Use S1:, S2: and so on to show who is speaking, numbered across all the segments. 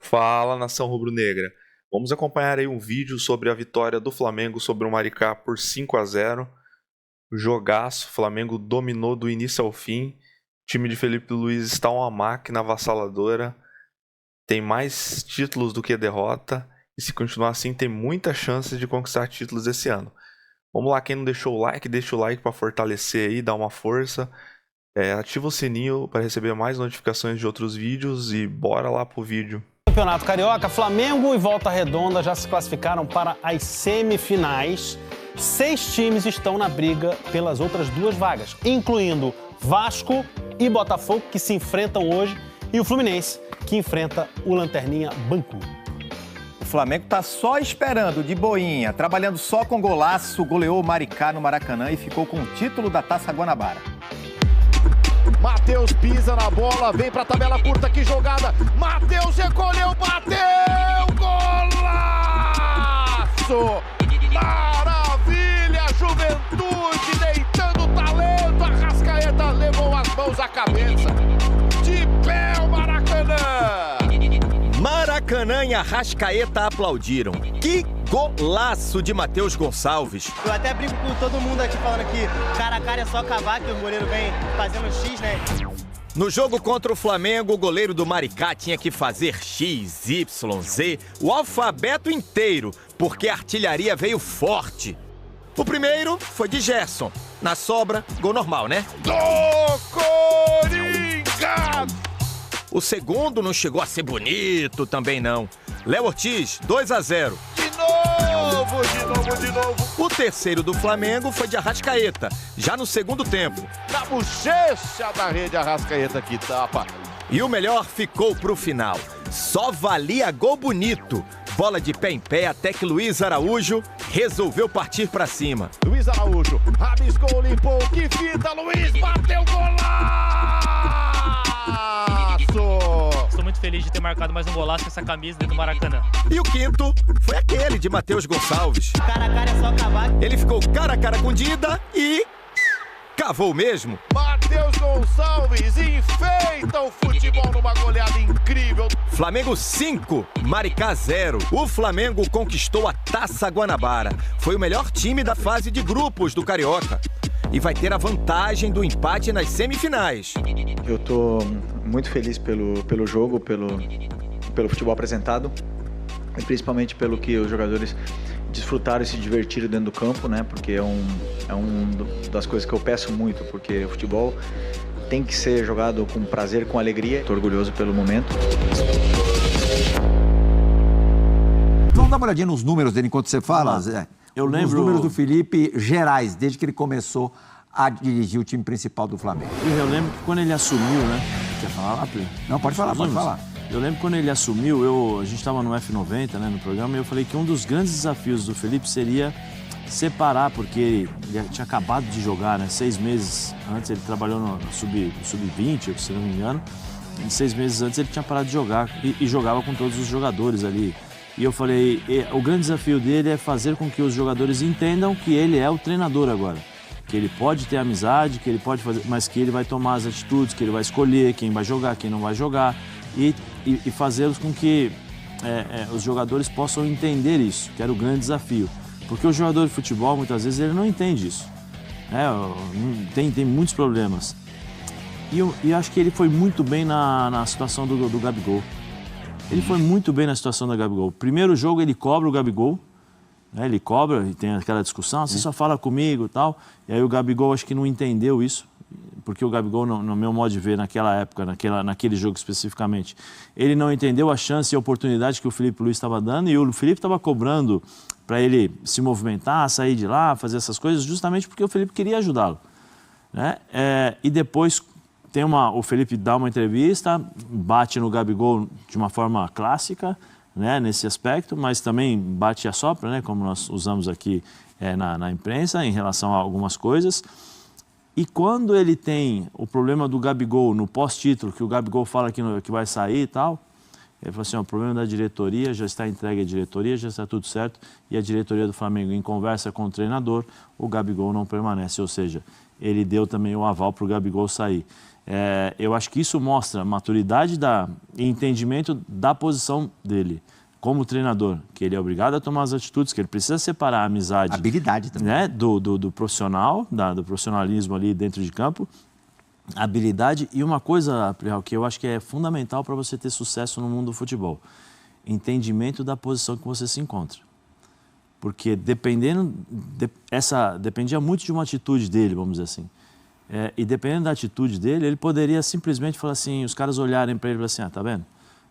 S1: Fala, nação rubro-negra. Vamos acompanhar aí um vídeo sobre a vitória do Flamengo sobre o Maricá por 5-0. Jogaço, o Flamengo dominou do início ao fim. O time de Felipe Luiz está uma máquina avassaladora. Tem mais títulos do que derrota. E se continuar assim, tem muita chance de conquistar títulos esse ano. Vamos lá, quem não deixou o like, deixa o like para fortalecer aí, dar uma força. Ativa o sininho para receber mais notificações de outros vídeos e bora lá pro vídeo.
S2: Campeonato Carioca, Flamengo e Volta Redonda já se classificaram para as semifinais. 6 times estão na briga pelas outras 2 vagas, incluindo Vasco e Botafogo, que se enfrentam hoje, e o Fluminense, que enfrenta o Lanterninha Bangu.
S3: O Flamengo está só esperando de boinha, trabalhando só com golaço, goleou o Maricá no Maracanã e ficou com o título da Taça Guanabara.
S4: Matheus pisa na bola, vem pra tabela curta, que jogada. Matheus recolheu, bateu, golaço! Maravilha, Juventude deitando talento. Arrascaeta levou as mãos à cabeça. De pé o Maracanã!
S3: Maracanã e Arrascaeta aplaudiram. Que golaço de Matheus Gonçalves.
S5: Eu até brinco com todo mundo aqui falando que cara a cara é só cavar, que o goleiro vem fazendo X, né?
S3: No jogo contra o Flamengo, o goleiro do Maricá tinha que fazer X, Y, Z, o alfabeto inteiro, porque a artilharia veio forte. O primeiro foi de Gerson. Na sobra, gol normal, né?
S4: Do Corinthians!
S3: O segundo não chegou a ser bonito também não. Léo Ortiz, 2-0.
S4: De novo.
S3: O terceiro do Flamengo foi de Arrascaeta, já no segundo tempo.
S4: Na bochecha da rede, Arrascaeta que tapa.
S3: E o melhor ficou pro final. Só valia gol bonito. Bola de pé em pé até que Luiz Araújo resolveu partir pra cima.
S4: Luiz Araújo, rabiscou, limpou, que fita, Luiz, bateu, golaço!
S6: Estou muito feliz de ter marcado mais um golaço com essa camisa dentro do Maracanã.
S3: E o quinto foi aquele de Matheus Gonçalves.
S5: Cara a cara é só cavar.
S3: Ele ficou cara a cara com Dida e cavou mesmo.
S4: Matheus Gonçalves enfeita o futebol numa goleada incrível.
S3: Flamengo 5, Maricá 0. O Flamengo conquistou a Taça Guanabara. Foi o melhor time da fase de grupos do Carioca. E vai ter a vantagem do empate nas semifinais.
S7: Eu tô muito feliz pelo jogo, pelo futebol apresentado e principalmente pelo que os jogadores desfrutaram e se divertiram dentro do campo, né? Porque é uma das coisas que eu peço muito, porque o futebol tem que ser jogado com prazer, com alegria. Estou orgulhoso pelo momento.
S8: Vamos dar uma olhadinha nos números dele enquanto você fala, Zé.
S2: Eu lembro...
S8: Os números do Felipe gerais, desde que ele começou a dirigir o time principal do Flamengo.
S2: Eu lembro que quando ele assumiu, né? Quer falar lá, Plínio?
S8: Não, pode falar.
S2: Eu lembro quando ele assumiu, a gente estava no F90, né, no programa, e eu falei que um dos grandes desafios do Felipe seria separar, porque ele tinha acabado de jogar, né? 6 meses antes, ele trabalhou no Sub-20, se não me engano. E 6 meses antes ele tinha parado de jogar e jogava com todos os jogadores ali. E eu falei, o grande desafio dele é fazer com que os jogadores entendam que ele é o treinador agora. Que ele pode ter amizade, que ele pode fazer, mas que ele vai tomar as atitudes, que ele vai escolher quem vai jogar, quem não vai jogar. E fazê-los com que os jogadores possam entender isso, que era o grande desafio. Porque o jogador de futebol, muitas vezes, ele não entende isso. Tem muitos problemas. E acho que ele foi muito bem na situação do Gabigol. Ele foi muito bem na situação do Gabigol. Primeiro jogo ele cobra o Gabigol, né? Ele cobra e tem aquela discussão, você só fala comigo e tal. E aí o Gabigol acho que não entendeu isso, porque o Gabigol, no meu modo de ver, naquela época, naquele jogo especificamente, ele não entendeu a chance e a oportunidade que o Felipe Luiz estava dando, e o Felipe estava cobrando para ele se movimentar, sair de lá, fazer essas coisas, justamente porque o Felipe queria ajudá-lo, né? E depois o Felipe dá uma entrevista, bate no Gabigol de uma forma clássica, né, nesse aspecto, mas também bate e assopra, né, como nós usamos aqui na imprensa, em relação a algumas coisas. E quando ele tem o problema do Gabigol no pós-título, que o Gabigol fala que vai sair e tal, Ele falou assim, o problema da diretoria, já está entregue à diretoria, já está tudo certo, e a diretoria do Flamengo, em conversa com o treinador, o Gabigol não permanece, ou seja, ele deu também o aval para o Gabigol sair. Eu acho que isso mostra maturidade e entendimento da posição dele como treinador, que ele é obrigado a tomar as atitudes, que ele precisa separar a amizade...
S8: Habilidade também.
S2: Né, do profissional, do profissionalismo ali dentro de campo, habilidade e uma coisa, Prihal, que eu acho que é fundamental para você ter sucesso no mundo do futebol, entendimento da posição que você se encontra. Porque dependia muito de uma atitude dele, vamos dizer assim. E dependendo da atitude dele, ele poderia simplesmente falar assim, os caras olharem para ele e falar assim, tá vendo?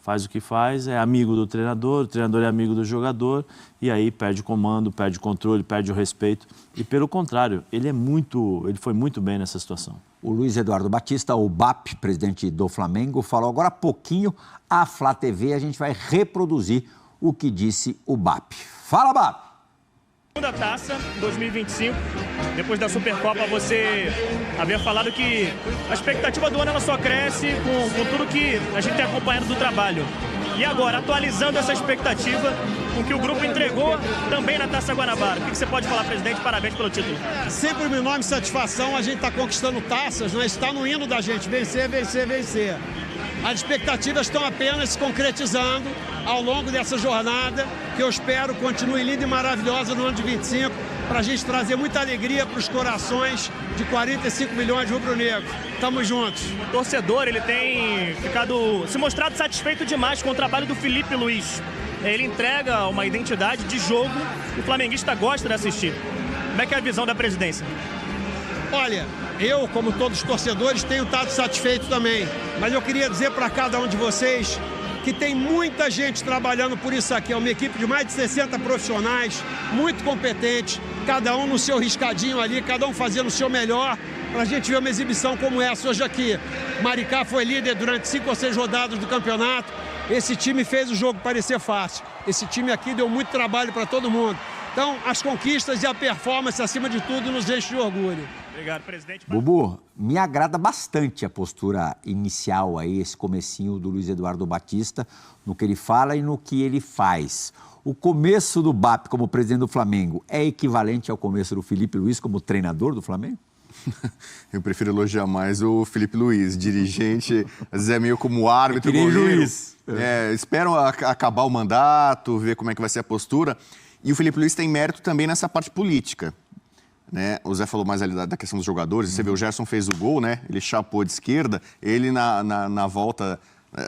S2: Faz o que faz, é amigo do treinador, o treinador é amigo do jogador, e aí perde o comando, perde o controle, perde o respeito. E pelo contrário, ele foi muito bem nessa situação.
S8: O Luiz Eduardo Batista, o BAP, presidente do Flamengo, falou agora há pouquinho à Flá TV, a gente vai reproduzir o que disse o BAP. Fala, BAP!
S6: Segunda taça, 2025, depois da Supercopa, você havia falado que a expectativa do ano ela só cresce com tudo que a gente tem acompanhado do trabalho. E agora, atualizando essa expectativa, com que o grupo entregou também na Taça Guanabara. O que você pode falar, presidente? Parabéns pelo título.
S9: Sempre uma enorme satisfação, a gente está conquistando taças, né? Está no hino da gente, vencer, vencer, vencer. As expectativas estão apenas se concretizando ao longo dessa jornada, que eu espero continue linda e maravilhosa no ano de 25, para a gente trazer muita alegria para os corações de 45 milhões de rubro-negros. Tamo juntos.
S6: O torcedor, ele tem se mostrado satisfeito demais com o trabalho do Felipe Luiz. Ele entrega uma identidade de jogo que o flamenguista gosta de assistir. Como é que é a visão da presidência?
S9: Olha, eu, como todos os torcedores, tenho estado satisfeito também. Mas eu queria dizer para cada um de vocês que tem muita gente trabalhando por isso aqui. É uma equipe de mais de 60 profissionais, muito competentes, cada um no seu riscadinho ali, cada um fazendo o seu melhor, para a gente ver uma exibição como essa hoje aqui. Maricá foi líder durante 5 ou 6 rodadas do campeonato. Esse time fez o jogo parecer fácil. Esse time aqui deu muito trabalho para todo mundo. Então, as conquistas e a performance, acima de tudo, nos enche de orgulho.
S6: Obrigado, presidente.
S8: Bubu, me agrada bastante a postura inicial aí, esse comecinho do Luiz Eduardo Batista, no que ele fala e no que ele faz. O começo do BAP como presidente do Flamengo é equivalente ao começo do Felipe Luiz como treinador do Flamengo?
S10: Eu prefiro elogiar mais o Felipe Luiz, dirigente, às vezes é meio como árbitro,
S8: juiz.
S10: Esperam acabar o mandato, ver como é que vai ser a postura. E o Felipe Luiz tem mérito também nessa parte política. Né? O Zé falou mais ali da questão dos jogadores. Você vê, o Gerson fez o gol, né? Ele chapou de esquerda. Ele, na volta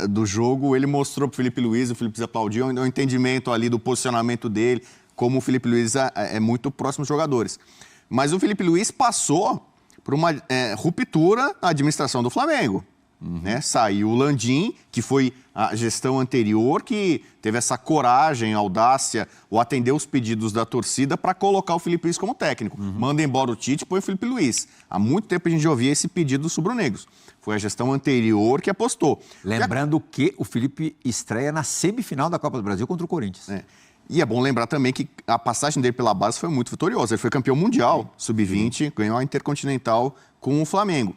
S10: do jogo, ele mostrou para o Felipe Luiz, o Felipe Luiz aplaudiu, o entendimento ali do posicionamento dele, como o Felipe Luiz é muito próximo dos jogadores. Mas o Felipe Luiz passou por uma ruptura na administração do Flamengo. Né? Saiu o Landim, que foi a gestão anterior, que teve essa coragem, audácia, ou atender os pedidos da torcida para colocar o Felipe Luiz como técnico. Manda embora o Tite, põe o Felipe Luiz. Há muito tempo a gente já ouvia esse pedido dos rubro-negros. Foi a gestão anterior que apostou.
S8: Lembrando que o Felipe estreia na semifinal da Copa do Brasil contra o Corinthians.
S10: E é bom lembrar também que a passagem dele pela base foi muito vitoriosa. Ele foi campeão mundial, sub-20, ganhou a Intercontinental com o Flamengo.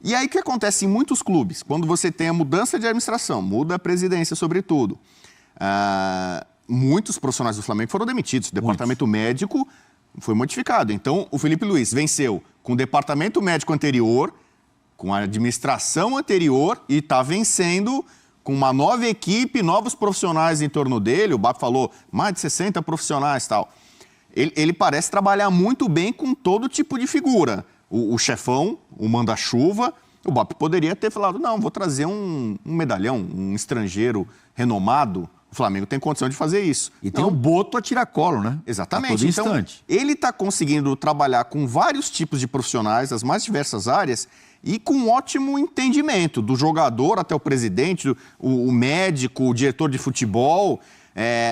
S10: E aí o que acontece em muitos clubes? Quando você tem a mudança de administração, muda a presidência sobretudo, muitos profissionais do Flamengo foram demitidos. O departamento médico foi modificado. Então o Felipe Luiz venceu com o departamento médico anterior, com a administração anterior e está vencendo com uma nova equipe, novos profissionais em torno dele. O BAP falou mais de 60 profissionais e tal. Ele parece trabalhar muito bem com todo tipo de figura. O chefão, o manda-chuva, o BAP poderia ter falado, não, vou trazer um medalhão, um estrangeiro renomado. O Flamengo tem condição de fazer isso.
S8: E tem um boto a tiracolo, né?
S10: Exatamente.
S8: A todo instante.
S10: Então, ele está conseguindo trabalhar com vários tipos de profissionais, das mais diversas áreas, e com um ótimo entendimento, do jogador até o presidente, o médico, o diretor de futebol.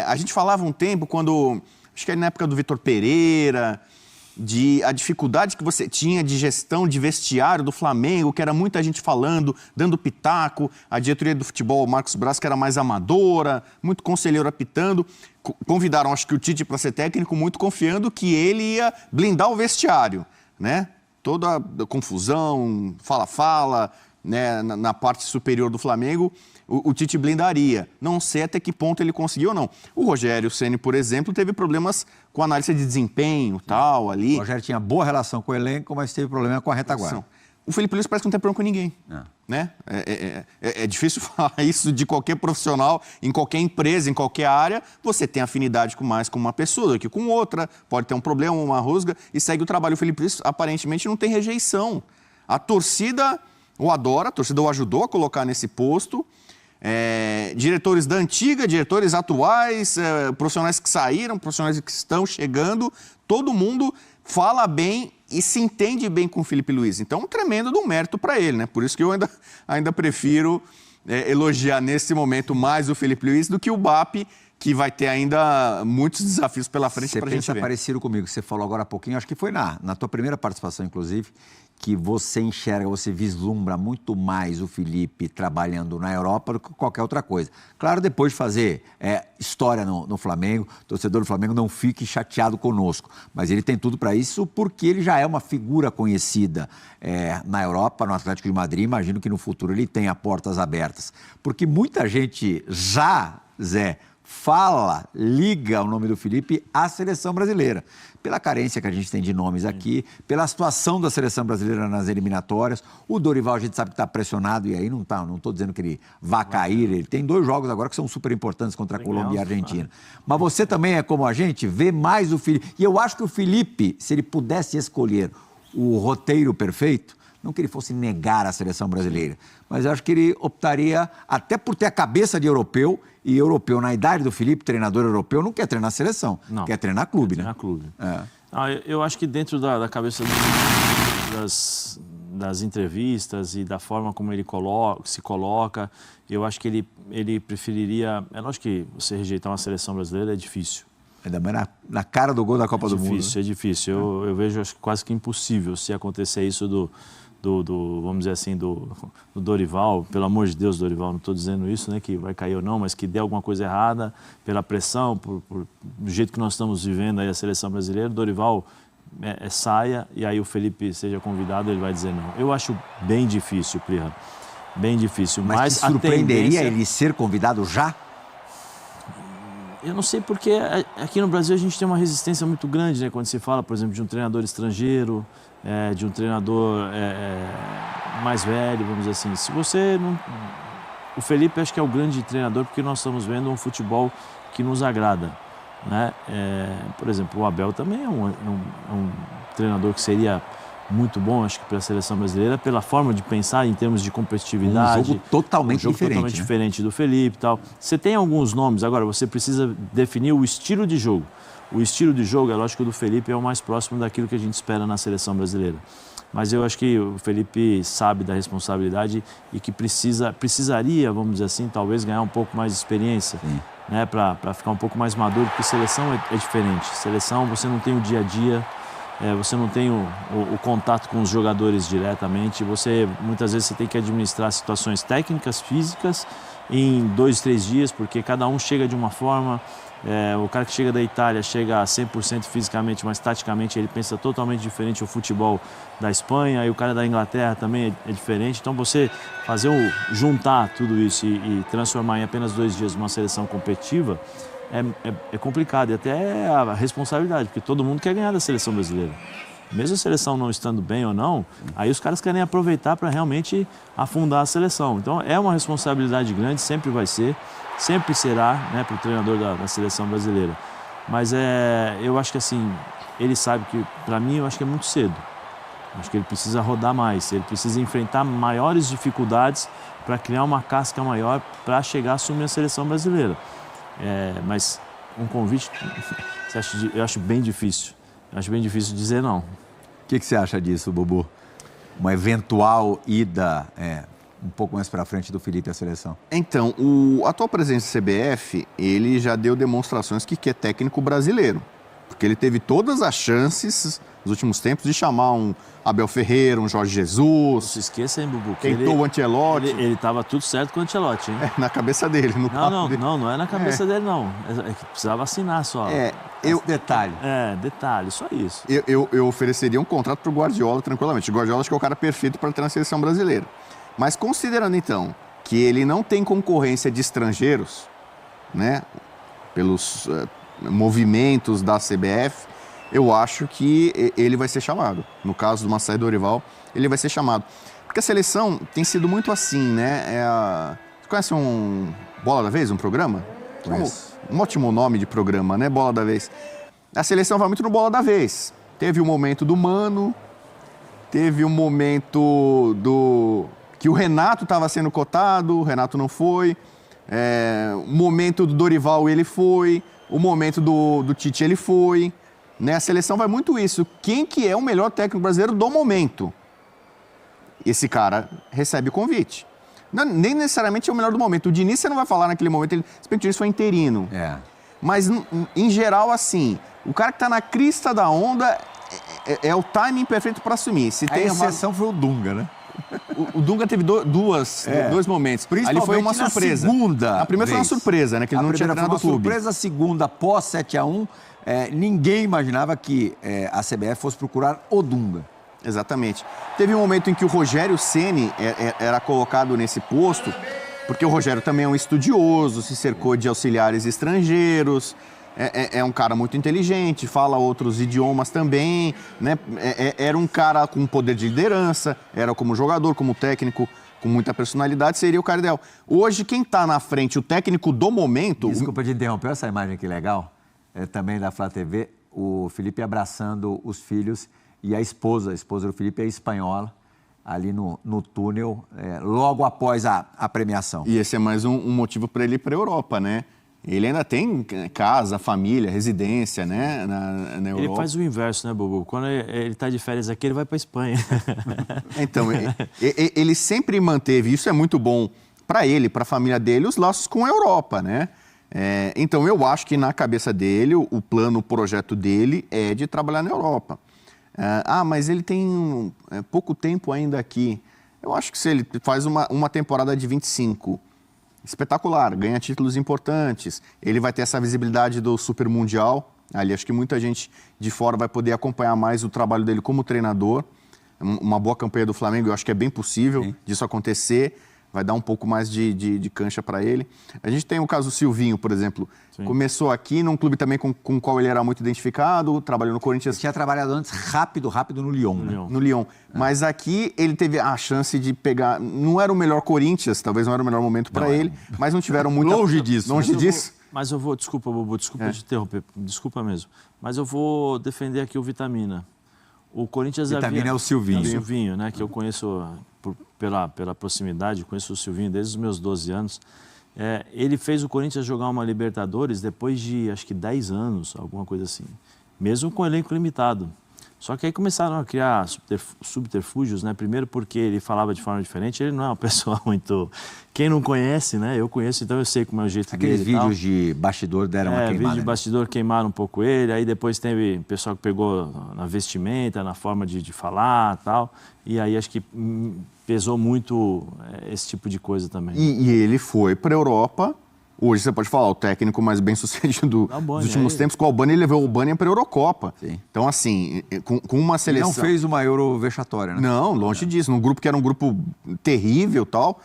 S10: A gente falava um tempo, acho que era na época do Vitor Pereira, a dificuldade que você tinha de gestão de vestiário do Flamengo, que era muita gente falando, dando pitaco, a diretoria do futebol, Marcos Braz, que era mais amadora, muito conselheiro apitando. Convidaram, acho que o Tite para ser técnico, muito confiando que ele ia blindar o vestiário, né? Toda a confusão, fala-fala, né, na parte superior do Flamengo, o Tite blindaria. Não sei até que ponto ele conseguiu ou não. O Rogério Ceni, por exemplo, teve problemas com análise de desempenho, tal, ali.
S8: O Rogério tinha boa relação com o elenco, mas teve problema com a retaguarda.
S10: O Felipe Luiz parece que não tem problema com ninguém. Né? É difícil falar isso de qualquer profissional, em qualquer empresa, em qualquer área. Você tem afinidade mais com uma pessoa do que com outra, pode ter um problema, uma rusga, e segue o trabalho. O Felipe Luiz, aparentemente, não tem rejeição. A torcida o adora, a torcida o ajudou a colocar nesse posto. Diretores da antiga, diretores atuais, profissionais que saíram, profissionais que estão chegando, todo mundo fala bem e se entende bem com o Felipe Luiz. Então, um tremendo de um mérito para ele, né? Por isso que eu ainda prefiro elogiar nesse momento mais o Felipe Luiz do que o BAP, que vai ter ainda muitos desafios pela frente para a gente ver. Você pensa
S8: parecido comigo, você falou agora há pouquinho, acho que foi na tua primeira participação, inclusive, que você enxerga, você vislumbra muito mais o Felipe trabalhando na Europa do que qualquer outra coisa. Claro, depois de fazer história no Flamengo, o torcedor do Flamengo não fique chateado conosco, mas ele tem tudo para isso porque ele já é uma figura conhecida na Europa, no Atlético de Madrid. Imagino que no futuro ele tenha portas abertas, porque muita gente já, Zé, liga o nome do Felipe à seleção brasileira. Pela carência que a gente tem de nomes aqui, pela situação da seleção brasileira nas eliminatórias. O Dorival a gente sabe que está pressionado e aí não estou dizendo que ele vá cair. Ele tem 2 jogos agora que são super importantes contra a Colômbia e a Argentina. Mas você também é como a gente, vê mais o Felipe. E eu acho que o Felipe, se ele pudesse escolher o roteiro perfeito, não que ele fosse negar a seleção brasileira, mas eu acho que ele optaria até por ter a cabeça de europeu, e europeu, na idade do Felipe, treinador europeu, não quer treinar a seleção, quer treinar clube, né?
S2: Clube. Eu acho que dentro da cabeça das entrevistas e da forma como ele se coloca, eu acho que ele preferiria... É lógico que você rejeitar uma seleção brasileira é difícil.
S8: Ainda mais na cara do gol da Copa do Mundo.
S2: É difícil. Eu vejo acho, quase que impossível se acontecer isso vamos dizer assim, do Dorival. Pelo amor de Deus, Dorival, não estou dizendo isso, né, que vai cair ou não, mas que dê alguma coisa errada pela pressão, do jeito que nós estamos vivendo aí a seleção brasileira, o Dorival saia e aí o Felipe seja convidado, ele vai dizer não. Eu acho bem difícil, Plirra, bem difícil.
S8: Mas te surpreenderia ele ser convidado já?
S2: Eu não sei porque aqui no Brasil a gente tem uma resistência muito grande, né? Quando se fala, por exemplo, de um treinador estrangeiro, de um treinador mais velho, vamos dizer assim. Se você não... O Felipe acho que é o grande treinador porque nós estamos vendo um futebol que nos agrada, né? Por exemplo, o Abel também é um treinador que seria muito bom, acho que para a seleção brasileira, pela forma de pensar em termos de competitividade.
S8: Um jogo totalmente diferente,
S2: diferente do Felipe e tal. Você tem alguns nomes, agora você precisa definir o estilo de jogo. O estilo de jogo, é lógico que o do Felipe é o mais próximo daquilo que a gente espera na seleção brasileira. Mas eu acho que o Felipe sabe da responsabilidade e que precisaria, vamos dizer assim, talvez ganhar um pouco mais de experiência, né, para ficar um pouco mais maduro, porque seleção é diferente. Seleção, você não tem o dia a dia, você não tem o contato com os jogadores diretamente, muitas vezes você tem que administrar situações técnicas, físicas, em 2, 3 dias, porque cada um chega de uma forma. O cara que chega da Itália chega a 100% fisicamente, mas taticamente ele pensa totalmente diferente o futebol da Espanha, e o cara da Inglaterra também é diferente. Então você juntar tudo isso e transformar em apenas 2 dias uma seleção competitiva é complicado, e até a responsabilidade, porque todo mundo quer ganhar da seleção brasileira. Mesmo a seleção não estando bem ou não, aí os caras querem aproveitar para realmente afundar a seleção. Então é uma responsabilidade grande, sempre vai ser, sempre será, né, para o treinador da seleção brasileira. Mas eu acho que assim, ele sabe que, para mim, eu acho que é muito cedo. Acho que ele precisa rodar mais, ele precisa enfrentar maiores dificuldades para criar uma casca maior para chegar a assumir a seleção brasileira. Mas um convite, eu acho bem difícil. Eu acho bem difícil dizer não.
S8: O que você acha disso, Bubu? Uma eventual ida um pouco mais para frente do Felipe à seleção?
S10: Então, o atual presidente da CBF, ele já deu demonstrações que é técnico brasileiro. Porque ele teve todas as chances nos últimos tempos de chamar um Abel Ferreira, um Jorge Jesus.
S2: Não se esqueça, hein, Bubu?
S10: Tentou o Ancelotti.
S2: Ele estava tudo certo com o Ancelotti, hein?
S10: Na cabeça dele.
S2: Não é na cabeça dele, não. É que precisava assinar só.
S8: Detalhe.
S2: Detalhe, só isso.
S10: Eu ofereceria um contrato para o Guardiola tranquilamente. O Guardiola acho que é o cara perfeito para ter na seleção brasileira. Mas considerando, então, que ele não tem concorrência de estrangeiros, né, pelos movimentos da CBF, eu acho que ele vai ser chamado. No caso do Massaí Dorival, ele vai ser chamado. Porque a seleção tem sido muito assim, né? Você conhece um Bola da Vez, um programa? Um ótimo nome de programa, né? Bola da Vez. A seleção vai muito no Bola da Vez. Teve o momento do Mano, teve o momento que o Renato estava sendo cotado, o Renato não foi. O momento do Dorival, ele foi. O momento do Tite, ele foi. Né? A seleção vai muito isso. Quem que é o melhor técnico brasileiro do momento? Esse cara recebe o convite. Não, nem necessariamente é o melhor do momento. O Diniz, você não vai falar naquele momento, se bem que o Diniz foi interino. Mas, em geral, assim, o cara que está na crista da onda é o timing perfeito para assumir.
S8: A exceção foi o Dunga, né?
S10: O Dunga teve dois momentos. Ali foi uma surpresa.
S8: A
S10: primeira foi uma surpresa, né? Que ele não tinha treinado o clube.
S8: Surpresa, a segunda, pós 7-1, ninguém imaginava que a CBF fosse procurar o Dunga.
S10: Exatamente. Teve um momento em que o Rogério Ceni era colocado nesse posto, porque o Rogério também é um estudioso, se cercou de auxiliares estrangeiros, é um cara muito inteligente, fala outros idiomas também, né? Era um cara com poder de liderança, era como jogador, como técnico, com muita personalidade, seria o cara ideal. Hoje, quem está na frente, o técnico do momento...
S8: Desculpa te interromper, essa imagem aqui legal, também da Flá TV, o Felipe abraçando os filhos e a esposa do Felipe é espanhola, ali no túnel, logo após a premiação.
S10: E esse é mais um motivo para ele ir para a Europa, né? Ele ainda tem casa, família, residência, né, na Europa.
S2: Ele faz o inverso, né, Bubu? Quando ele está de férias aqui, ele vai para a Espanha.
S10: Então, ele sempre manteve, isso é muito bom para ele, para a família dele, os laços com a Europa, né? Então, eu acho que na cabeça dele, o plano, o projeto dele é de trabalhar na Europa. Mas ele tem pouco tempo ainda aqui. Eu acho que se ele faz uma temporada de 25, espetacular, ganha títulos importantes, ele vai ter essa visibilidade do Super Mundial. Ali acho que muita gente de fora vai poder acompanhar mais o trabalho dele como treinador. Uma boa campanha do Flamengo, eu acho que é bem possível disso acontecer. Vai dar um pouco mais de cancha para ele. A gente tem o caso do Silvinho, por exemplo. Sim. Começou aqui num clube também com o qual ele era muito identificado, trabalhou no Corinthians.
S8: Tinha trabalhado antes rápido no Lyon.
S10: No Lyon. Mas aqui ele teve a chance de pegar... Não era o melhor Corinthians, talvez não era o melhor momento para ele, mas não tiveram muito...
S8: Longe disso.
S2: Mas eu vou... Desculpa, Bubu, desculpa te interromper. Desculpa mesmo. Mas eu vou defender aqui o Vitamina. O Corinthians
S8: Vitamina é o Silvinho.
S2: O Silvinho, né? Que eu conheço... Pela proximidade, conheço o Silvinho desde os meus 12 anos. Ele fez o Corinthians jogar uma Libertadores depois de, acho que 10 anos, alguma coisa assim. Mesmo com elenco limitado. Só que aí começaram a criar subterfúgios, né? Primeiro porque ele falava de forma diferente, ele não é uma pessoa muito... Quem não conhece, né? Eu conheço, então eu sei como é o jeito dele.
S8: Aqueles vídeos de bastidor deram uma queimada.
S2: Vídeos de bastidor queimaram um pouco ele, aí depois teve pessoal que pegou na vestimenta, na forma de falar e tal. E aí acho que pesou muito esse tipo de coisa também.
S10: E ele foi para a Europa. Hoje você pode falar, o técnico mais bem sucedido dos últimos tempos, com o Albani, ele levou o Albani para a Eurocopa. Sim. Então, assim, com uma seleção...
S8: Ele não fez uma Euro vexatória, né?
S10: Não, longe disso. Num grupo que era um grupo terrível e tal,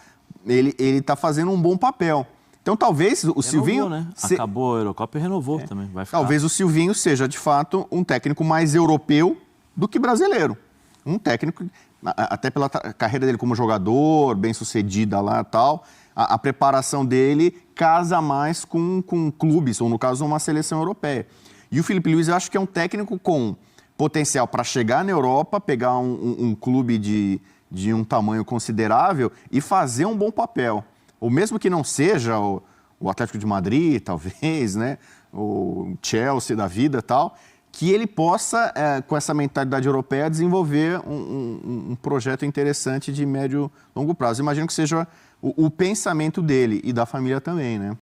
S10: ele está fazendo um bom papel. Então, talvez o Silvinho...
S2: Né? Acabou a Eurocopa e renovou também. Vai ficar...
S10: Talvez o Silvinho seja, de fato, um técnico mais europeu do que brasileiro. Um técnico, até pela carreira dele como jogador, bem-sucedida lá e tal... A preparação dele casa mais com clubes, ou no caso, uma seleção europeia. E o Felipe Luiz, eu acho que é um técnico com potencial para chegar na Europa, pegar um clube de um tamanho considerável e fazer um bom papel. Ou mesmo que não seja o Atlético de Madrid, talvez, né? O Chelsea da vida e tal, que ele possa, com essa mentalidade europeia, desenvolver um projeto interessante de médio e longo prazo. Imagino que seja o pensamento dele e da família também, né?